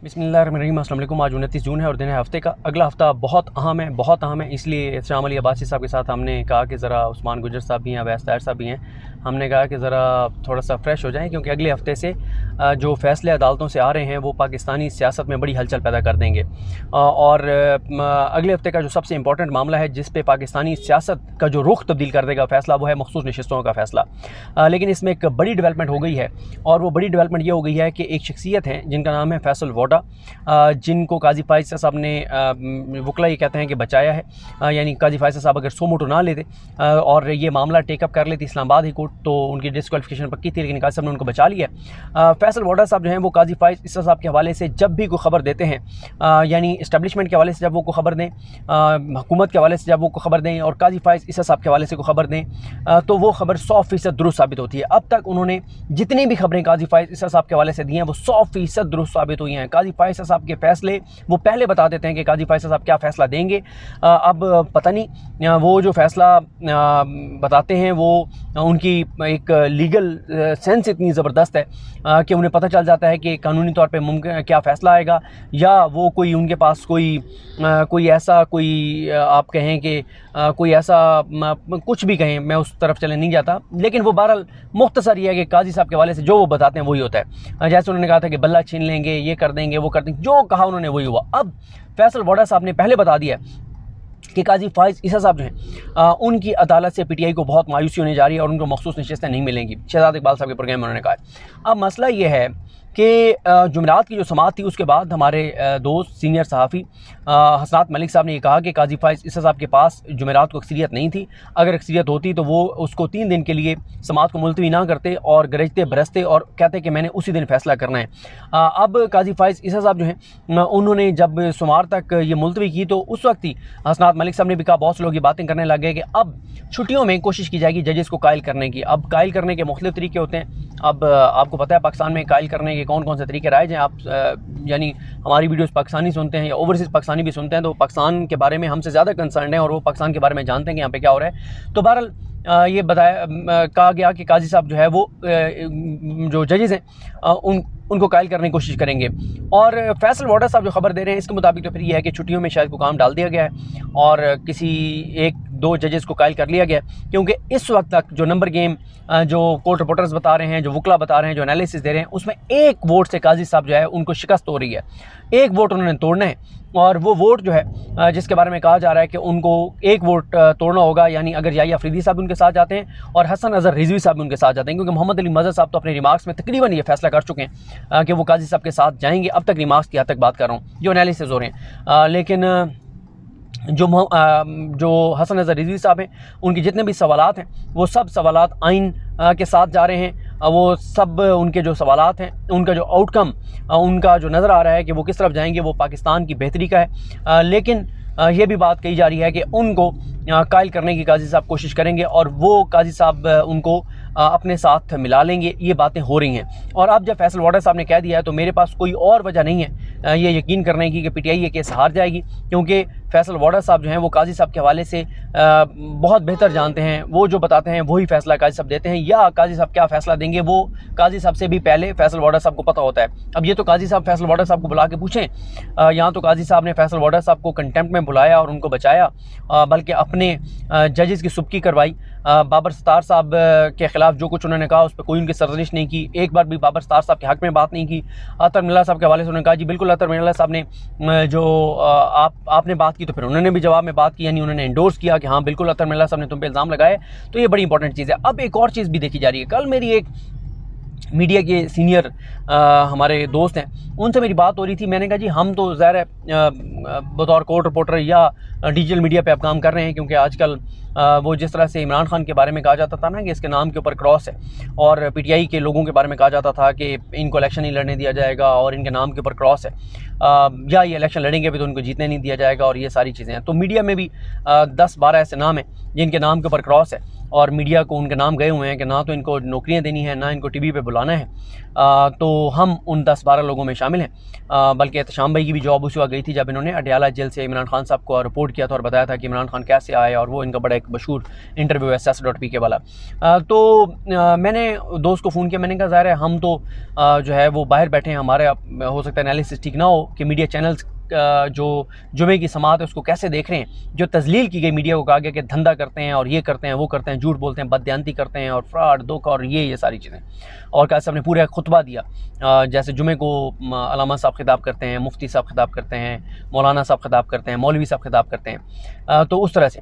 बिस्मिल्लाहिर्रहमानिर्रहीम। अस्सलाम वालेकुम। आज 29 जून है और दिन है हफ्ते का। अगला हफ्ता बहुत अहम है, इसलिए शाम अली अब्बासी साहब के साथ हमने कहा कि ज़रा उस्मान गुजर साहब भी हैं, अवैस ताहिर साहब भी हैं, हमने कहा कि ज़रा थोड़ा सा फ्रेश हो जाएं, क्योंकि अगले हफ्ते से जो फ़ैसले अदालतों से आ रहे हैं वो पाकिस्तानी सियासत में बड़ी हलचल पैदा कर देंगे। और अगले हफ्ते का जो सबसे इंपॉर्टेंट मामला है जिस पे पाकिस्तानी सियासत का जो रुख तब्दील कर देगा फ़ैसला, वो है मखसूस नशिस्तों का फ़ैसला। लेकिन इसमें एक बड़ी डेवलपमेंट हो गई है, और वो बड़ी डेवलपमेंट ये हो गई है कि एक शख्सियत है जिनका नाम है फैसल वोडा, जिनको काजी फ़ाइज़ साहब ने वकला ये कहते हैं कि बचाया है। यानी काजी फ़ाइज़ साहब अगर सो मोटो ना लेते और ये मामला टेकअप कर लेती इस्लामाबाद हाई कोर्ट, तो उनकी डिस्क्वालिफिकेशन पक्की थी, लेकिन काजी साहब ने उनको बचा लिया। फैसल वोडा साहब जो हैं वो काजी फ़ाइज़ साहब के हवाले से जब भी कोई ख़बर देते हैं, यानी इस्टेब्लिशमेंट के हवाले से जब वो को ख़बर दें, हुकूमत के हवाले से जब वो को ख़बर दें, और काजी फ़ाइज़ साहब के हवाले से को ख़बर दें, तो वो ख़बर 100% दुरुस्त साबित होती है। अब तक उन्होंने जितनी भी खबरें काजी फ़ाइज़ साहब के हवाले से दी हैं वो 100% दुरुस्त साबित हुई हैं। काजी फ़ाइज़ साहब के फ़ैसले वो पहले बता देते हैं कि काजी फ़ाइज़ साहब क्या फ़ैसला देंगे। अब पता नहीं वो जो फ़ैसला बताते हैं वो उनकी एक लीगल सेंस इतनी ज़बरदस्त है कि उन्हें पता चल जाता है कि कानूनी तौर पे मुमकिन क्या फ़ैसला आएगा, या वो कोई उनके पास कोई ऐसा आप कहें कि कोई ऐसा कुछ भी कहें, मैं उस तरफ चले नहीं जाता, लेकिन वो बहरहाल मुख्तसर ये है कि काजी साहब के हवाले से जो वो बताते हैं वही होता है। जैसे उन्होंने कहा था कि बल्ला छीन लेंगे, ये कर देंगे, वो कर देंगे, जो कहा उन्होंने वही हुआ। अब फैसल वोडा साहब ने पहले बता दिया कि काजी फ़ाइज़ साहब जो हैं उनकी अदालत से पीटीआई को बहुत मायूसी होने जा रही है और उनको मखसूस नशिस्तें नहीं मिलेंगी। शहजाद इकबाल साहब के प्रोग्राम में उन्होंने कहा। अब मसला ये है कि जुमेरात की जो समाअत थी उसके बाद हमारे दोस्त सीनियर सहाफ़ी हसनात मलिक साहब ने ये कहा कि काजी फ़ाइज़ साहब के पास जुमेरात को अक्सरियत नहीं थी। अगर अक्सरियत होती तो वो उसको 3 दिन के लिए समाअत को मुलतवी ना करते और गरजते बरसते और कहते कि मैंने उसी दिन फ़ैसला करना है। अब काजी फ़ाइज़ साहब जो हैं उन्होंने जब सोमवार तक ये मुलतवी की, तो उस वक्त ही हसनात मलिक साहब ने भी कहा, बहुत से लोग ये बातें करने लग गए कि अब छुट्टियों में कोशिश की जाएगी जजेस को कायल करने की। अब कायल करने के मुख्तलिफ़ तरीके होते हैं। अब आपको पता है पाकिस्तान में कायल करने के कौन कौन से तरीके राइज हैं। आप यानी हमारी वीडियोस पाकिस्तानी सुनते हैं या ओवरसीज़ पाकिस्तानी भी सुनते हैं, तो पाकिस्तान के बारे में हमसे ज़्यादा कंसर्न है और वो पाकिस्तान के बारे में जानते हैं कि यहाँ पे क्या हो रहा है। तो बहरहाल ये कहा गया कि काजी साहब जो है वो जो जजेस हैं उनको कायल करने की कोशिश करेंगे। और फैसल वोडा साहब जो खबर दे रहे हैं इसके मुताबिक तो फिर ये है कि छुट्टियों में शायद को काम डाल दिया गया है और किसी 1-2 जजेस को कायल कर लिया गया, क्योंकि इस वक्त तक जो नंबर गेम जो कोर्ट रिपोर्टर्स बता रहे हैं, जो वकला बता रहे हैं, जो एनालिसिस दे रहे हैं, उसमें 1 वोट से काजी साहब जो है उनको शिकस्त हो रही है। 1 वोट उन्होंने तोड़ना है, और वो वोट जो है जिसके बारे में कहा जा रहा है कि उनको 1 वोट तोड़ना होगा। यानी अगर याहिया अफरीदी साहब उनके साथ जाते हैं और हसन अज़हर रिजवी साहब उनके साथ जाते हैं, क्योंकि मोहम्मद अली मज़हर साहब तो अपने रिमार्क्स में तकरीबन ये फैसला कर चुके हैं कि वो काजी साहब के साथ जाएंगे। अब तक रिमार्क्स की हद तक बात कर रहा हूँ, जो एनालिसिस हो रहे हैं। लेकिन जो हसन अज़हर रिजवी साहब हैं उनके जितने भी सवालात हैं वो सब सवालात आइन के साथ जा रहे हैं। वो सब उनके जो सवालात हैं उनका जो आउटकम उनका जो नज़र आ रहा है कि वो किस तरफ जाएंगे वो पाकिस्तान की बेहतरी का है। लेकिन ये भी बात कही जा रही है कि उनको कायल करने की काजी साहब कोशिश करेंगे और वो काजी साहब उनको अपने साथ मिला लेंगे। ये बातें हो रही हैं। और अब जब फैसल वोडा साहब ने कह दिया है तो मेरे पास कोई और वजह नहीं है ये यकीन करने की कि पीटीआई ये केस हार जाएगी, क्योंकि फैसल वोडा साहब जो हैं वो काजी साहब के हवाले से बहुत बेहतर जानते हैं। वो जो बताते हैं वही फ़ैसला काजी साहब देते हैं, या काजी साहब क्या फ़ैसला देंगे वो काजी साहब से भी पहले फैसल वोडा साहब को पता होता है। अब ये तो काजी साहब फैसल वोडा साहब को बुला के पूछें, यहाँ तो काजी साहब ने फैसल वोडा साहब को कंटेम्प्ट में बुलाया और उनको बचाया, बल्कि अपने जजेस की सुबकी करवाई। बाबर सत्तार साहब के ख़िलाफ़ जो कुछ उन्होंने कहा उस पर कोई उनकी सरजनिश नहीं की, एक बार भी बाबर सत्तार साहब के हक़ में बात नहीं की। अतर मिल्ला साहब के हवाले से उन्होंने कहा जी बिल्कुल अतर मिल्ला साहब ने जो आपने बात की, तो फिर उन्होंने भी जवाब में बात की, यानी उन्होंने इंडोर्स किया कि हाँ बिल्कुल अतर मिल्ला साहब ने तुम पे इल्ज़ाम लगाए। तो ये बड़ी इंपॉर्टेंट चीज़ है। अब एक और चीज़ भी देखी जा रही है। कल मेरी एक मीडिया के सीनियर हमारे दोस्त हैं, उनसे मेरी बात हो रही थी। मैंने कहा जी हम तो ज़ाहिर है बतौर कोर्ट रिपोर्टर या डिजिटल मीडिया पे आप काम कर रहे हैं, क्योंकि आजकल वो जिस तरह से इमरान खान के बारे में कहा जाता था ना कि इसके नाम के ऊपर क्रॉस है, और पीटीआई के लोगों के बारे में कहा जाता था कि इनको इलेक्शन नहीं लड़ने दिया जाएगा और इनके नाम के ऊपर क्रॉस है, या ये इलेक्शन लड़ेंगे भी तो उनको जीतने नहीं दिया जाएगा, और ये सारी चीज़ें हैं। तो मीडिया में भी 10-12 ऐसे नाम हैं जिनके नाम के ऊपर क्रॉस है, और मीडिया को उनके नाम गए हुए हैं कि ना तो इनको नौकरियां देनी है, ना इनको टीवी पे बुलाना है। तो हम उन 10-12 लोगों में शामिल हैं। बल्कि एहतशाम भाई की भी जॉब उसी वक्त गई थी जब इन्होंने अडयाला जेल से इमरान खान साहब को रिपोर्ट किया था और बताया था कि इमरान खान कैसे आए, और वो इनका बड़ा एक एक मशहूर इंटरव्यू है siyaset.pk वाला। तो मैंने दोस्त को फ़ोन किया, मैंने कहा ज़ाहिर है हम तो जो है वो बाहर बैठे हैं, हमारे हो सकता है एनालिसिस ठीक ना हो कि मीडिया चैनल्स जो जुमे की समात है उसको कैसे देख रहे हैं, जो तजलील की गई मीडिया को कहा गया कि धंधा करते हैं और ये करते हैं वो करते हैं, झूठ बोलते हैं, बददियानती करते हैं और फ्रॉड धोखा और ये सारी चीज़ें। और काजी साहब ने पूरा खुतबा दिया, जैसे जुमे को अलामा साहब खिताब करते हैं, मुफ्ती साहब खिताब करते हैं, मौलाना साहब खिताब करते हैं, मौलवी साहब खिताब करते हैं, तो उस तरह से।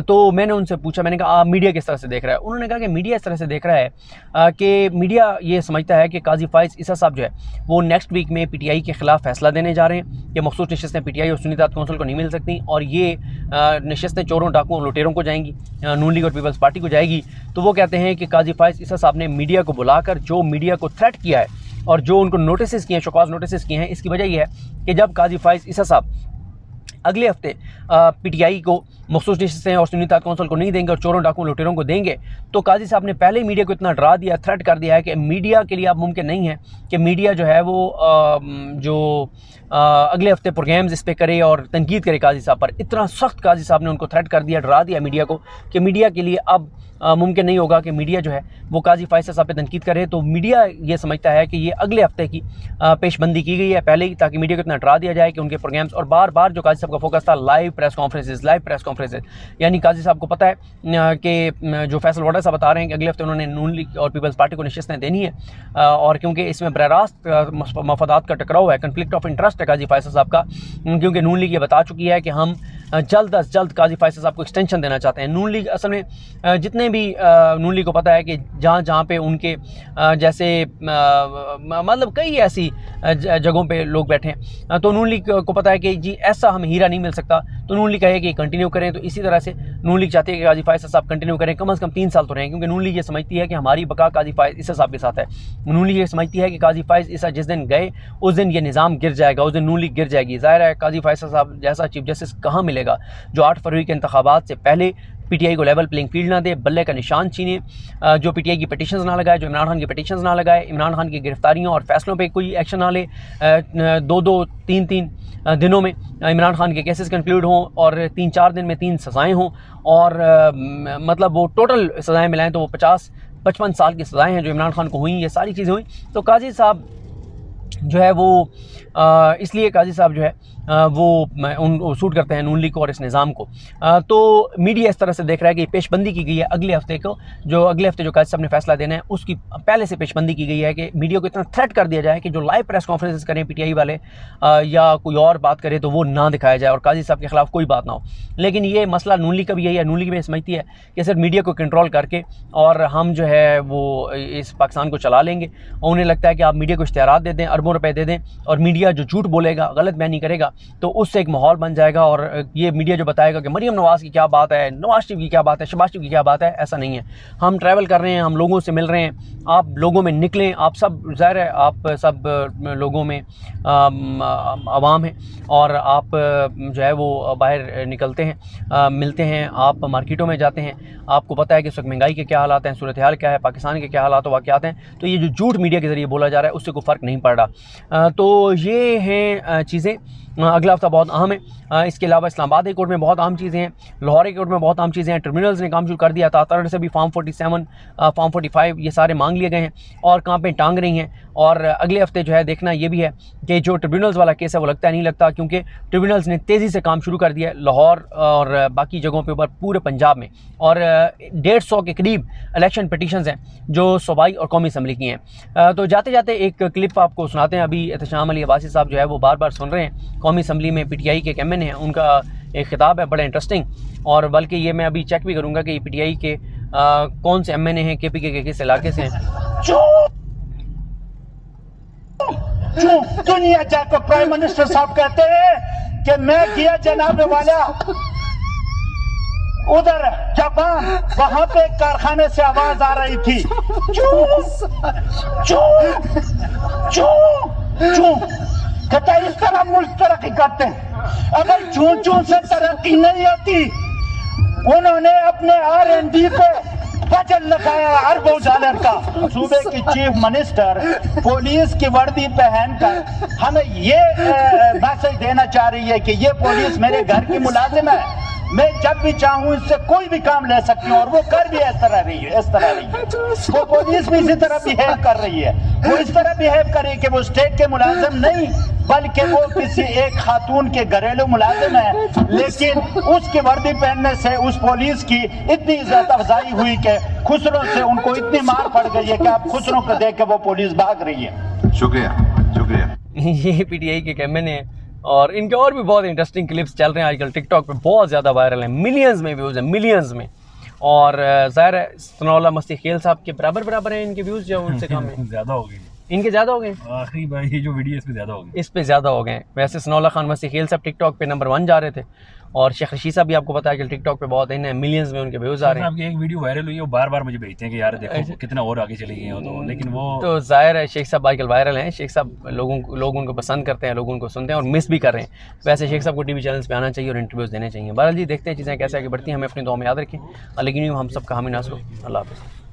तो मैंने उनसे पूछा, मैंने कहा आप मीडिया किस तरह से देख रहा है? उन्होंने कहा कि मीडिया इस तरह से देख रहा है कि मीडिया ये समझता है कि काजी फ़ाइज़ ईसा साहब जो है वो नेक्स्ट वीक में PTI के ख़िलाफ़ फ़ैसला देने जा रहे हैं कि मखसूस नशस्तें PTI और सुन्नी इत्तेहाद कौंसिल को नहीं मिल सकती और ये नशस्तें चोरों, डाकुओं, लुटेरों को जाएंगी, नून लीग और पीपल्स पार्टी को जाएगी। तो वो कहते हैं कि काजी फ़ाइज़ ईसा साहब ने मीडिया को बुलाकर जो मीडिया को थ्रेट किया है और जो उनको नोटिस किए हैं, शोकॉज़ नोटिस किए हैं, इसकी वजह यह है कि जब काजी फ़ाइज़ ईसा साहब अगले हफ्ते PTI को मखसूस नशस्तें और सुन्नी इत्तेहाद कौंसिल को नहीं देंगे और चोरों, डाकुओं, लुटेरों को देंगे, तो काजी साहब ने पहले ही मीडिया को इतना डरा दिया, थ्रेट कर दिया है कि मीडिया के लिए अब मुमकिन नहीं है कि मीडिया जो है वो अगले हफ्ते प्रोग्राम्स इस पर करे और तनकीद करे काजी साहब पर। इतना सख्त काजी साहब ने उनको थ्रेट कर दिया, डरा दिया मीडिया को कि मीडिया के लिए अब मुमकिन नहीं होगा कि मीडिया जो है वो काजी फ़ाइज़ साहब पे तनकीद करे। तो मीडिया ये समझता है कि ये अगले हफ्ते की पेशबंदी की गई है पहले ही, ताकि मीडिया को इतना डरा दिया जाए कि उनके प्रोग्राम्स, और बार बार जो काजी साहब का फोकस था लाइव प्रेस कॉन्फ्रेंसेस, यानी काजी साहब को पता है कि जो फैसल वाडा साहब बता रहे हैं कि अगले हफ्ते उन्होंने नून लीग और पीपल्स पार्टी को नशस्तें देनी है, और क्योंकि इसमें बराह रास्त मफादात का टकराव है, कन्फ्लिक्ट ऑफ इंटरेस्ट है काजी फ़ाइज़ साहब का, क्योंकि नून लीग ये बता चुकी है कि हम जल्द अज जल्द काजी फ़ाइज़ साहब को एक्सटेंशन देना चाहते हैं। नून लीग असल में जितने भी नून लीग को पता है कि जहाँ पे उनके जैसे मतलब कई ऐसी जगहों पे लोग बैठे हैं, तो नून लीग को पता है कि जी ऐसा हमें हीरा नहीं मिल सकता, तो नून लीग कहे कि कंटिन्यू करें। तो इसी तरह से नून लीग चाहती है कि काजी फ़ाइज़ साहब कंटिन्यू करें, कम से कम 3 साल तो रहें, क्योंकि नून लीग ये समझती है कि हमारी बका काजी फ़ाइज़ ईसा साहब के साथ है। नून लीग ये समझती है कि काजी फ़ाइज़ ईसा जिस दिन गए उस दिन ये निज़ाम गिर जाएगा, उस दिन नून लीग गिर जाएगी। ज़ाहिर है काजी फ़ाइज़ साहब जैसा चीफ जस्टिस कहाँ मिलेगा जो 8 फरवरी के इंतखाबात से पहले PTI को लेवल प्लेइंग फील्ड ना दे, बल्ले का निशान छीने, जो PTI की पिटिशंस ना लगाए, जो इमरान खान की पिटिशंस ना लगाए, इमरान खान की गिरफ्तारियों और फैसलों पे कोई एक्शन ना ले, 2-2, 3-3 दिनों में इमरान खान के केसेस कंक्लूड हों और 3-4 दिन में 3 सज़ाएँ हों, और मतलब वो टोटल सज़ाएँ मिलाएँ तो वो 50-55 साल की सज़ाएँ हैं जो इमरान खान को हुई, ये सारी चीज़ें हुई। तो काजी साहब जो है वो इसलिए काजी साहब जो है वो सूट करते हैं नून लीग को और इस निज़ाम को। तो मीडिया इस तरह से देख रहा है कि पेशबंदी की गई है अगले हफ्ते को, जो अगले हफ्ते जो काजी साहब ने फैसला देना है उसकी पहले से पेशबंदी की गई है कि मीडिया को इतना थ्रेट कर दिया जाए कि जो लाइव प्रेस कॉन्फ्रेंसेस करें PTI वाले या कोई और बात करे तो वो ना दिखाया जाए और काजी साहब के ख़िलाफ़ कोई बात ना हो। लेकिन ये मसला नून लीग का भी यही है, नून लीग भी समझती है कि सिर्फ मीडिया को कंट्रोल करके और हम जो है वो इस पाकिस्तान को चला लेंगे, और उन्हें लगता है कि आप मीडिया को इश्तिहारात दे दें, अरबों रुपए दे दें, और मीडिया जो झूठ बोलेगा, गलत बयानी करेगा तो उससे एक माहौल बन जाएगा, और ये मीडिया जो बताएगा कि मरीम नवाज़ की क्या बात है, नवाज शरीफ की क्या बात है, शहबाज शरीफ की क्या बात है, ऐसा नहीं है। हम ट्रैवल कर रहे हैं, हम लोगों से मिल रहे हैं, आप लोगों में निकलें, आप सब ज़ाहिर है आप सब लोगों में आवाम हैं और आप जो है वो बाहर निकलते हैं, मिलते हैं, आप मार्केटों में जाते हैं, आपको पता है कि इस वक्त महंगाई के क्या हालात हैं, सूरत हाल क्या है, पाकिस्तान के क्या हालात वाक़यात हैं। तो ये जो झूठ मीडिया के ज़रिए बोला जा रहा है उससे कोई फ़र्क नहीं पड़ रहा। तो ये हैं चीज़ें। अगला हफ्ता बहुत अहम है। इसके अलावा इस्लामाबाद हाई कोर्ट में बहुत अहम चीज़ें हैं, लाहौर हाई कोर्ट में बहुत अहम चीज़ें हैं, ट्रिब्यूनल्स ने काम शुरू कर दिया था, तर्ड से भी फॉर्म 47, फॉर्म 45 ये सारे मांग लिए गए हैं और कहाँ पे टांग रही हैं। और अगले हफ्ते जो है देखना ये भी है कि जो ट्रिब्यूनल्स वाला केस है वो लगता है नहीं लगता, क्योंकि ट्रिब्यूनल्स ने तेज़ी से काम शुरू कर दिया है लाहौर और बाकी जगहों पे ऊपर पूरे पंजाब में, और 150 के करीब इलेक्शन पिटिशंस हैं जो सूबाई और कौमी असम्बली की हैं। तो जाते जाते एक क्लिप आपको सुनाते हैं। अभी एहतशाम अली अब्बासी साहब जो है वो बार बार सुन रहे हैं, कौमी असम्बली में PTI के MN हैं, उनका एक खिताब है बड़ा इंटरेस्टिंग, और बल्कि ये मैं अभी चेक भी करूँगा कि PTI के कौन से MN हैं, KPK के किस इलाके से हैं। दुनिया जाकर प्राइम मिनिस्टर साहब कहते हैं कि मैं गया जनाब वाला उधर जापान, वहां पे कारखाने से आवाज आ रही थी चू चू चू चू, कहता इस तरह मुल्क तरक्की करते हैं। अगर चू चू से तरक्की नहीं होती, उन्होंने अपने R&D पे बजट लगाया अरबों डॉलर का। सूबे की चीफ मिनिस्टर पुलिस की वर्दी पहनकर हमें ये मैसेज देना चाह रही है कि ये पुलिस मेरे घर की मुलाजिम है, मैं जब भी चाहूँ इससे कोई भी काम ले सकती हूँ, और वो कर भी इस तरह रही है। वो पुलिस भी इसी तरह बिहेव कर रही है। वो इस तरह बिहेव कर रही है कि वो स्टेट के मुलाजिम नहीं, बल्कि वो किसी एक खातून के घरेलू मुलाजिम है, लेकिन उसकी वर्दी पहनने से उस पुलिस की इतनी इज्जत अफजाई हुई कि खुसरों से उनको इतनी मार पड़ गई है कि आप खुसरों को देख के वो पुलिस भाग रही है। शुक्रिया शुक्रिया। ये पीटीआई के कैमरे ने, और इनके और भी बहुत इंटरेस्टिंग क्लिप्स चल रहे हैं आजकल टिकटॉक पे, बहुत ज़्यादा वायरल हैं, मिलियंस में व्यूज़ हैं, मिलियंस में। और ज़ाहिर है सनाउल्लाह मस्ती खेल साहब के बराबर हैं इनके व्यूज़, जो उनसे कम है। ज़्यादा हो गई, इनके ज़्यादा हो गए आखिरी बार ये जो वीडियो इस पे ज़्यादा हो गई, इस पे ज़्यादा हो गए। वैसे सनाउल्लाह खान मस्ती खेल साहब टिकटॉक पे नंबर 1 जा रहे थे, और शेख रशीद साहब भी आपको पता है कि टिकटॉक पे बहुत इन मिलियंस में उनके व्यूज़ आ रहे हैं। आपकी एक वीडियो वायरल हुई है, वो बार मुझे भेजते हैं कि यार देखो कितना और आगे चले गए हो, तो लेकिन वो तो ज़ाहिर है शेख साहब आजकल वायरल हैं। शेख साहब लोग उनको पसंद करते हैं, लोग उनको सुनते हैं और मिस भी कर रहे हैं। वैसे शेख साहब को टीवी चैनल्स पे आना चाहिए और इंटरव्यूज़ देने चाहिए। बहरहाल जी, देखते हैं चीज़ें कैसे आगे बढ़ती हैं। हमें अपनी दुआ में याद रखें। लेकिन हम सब का हामी नासरो। अल्लाह हाफ़िज़।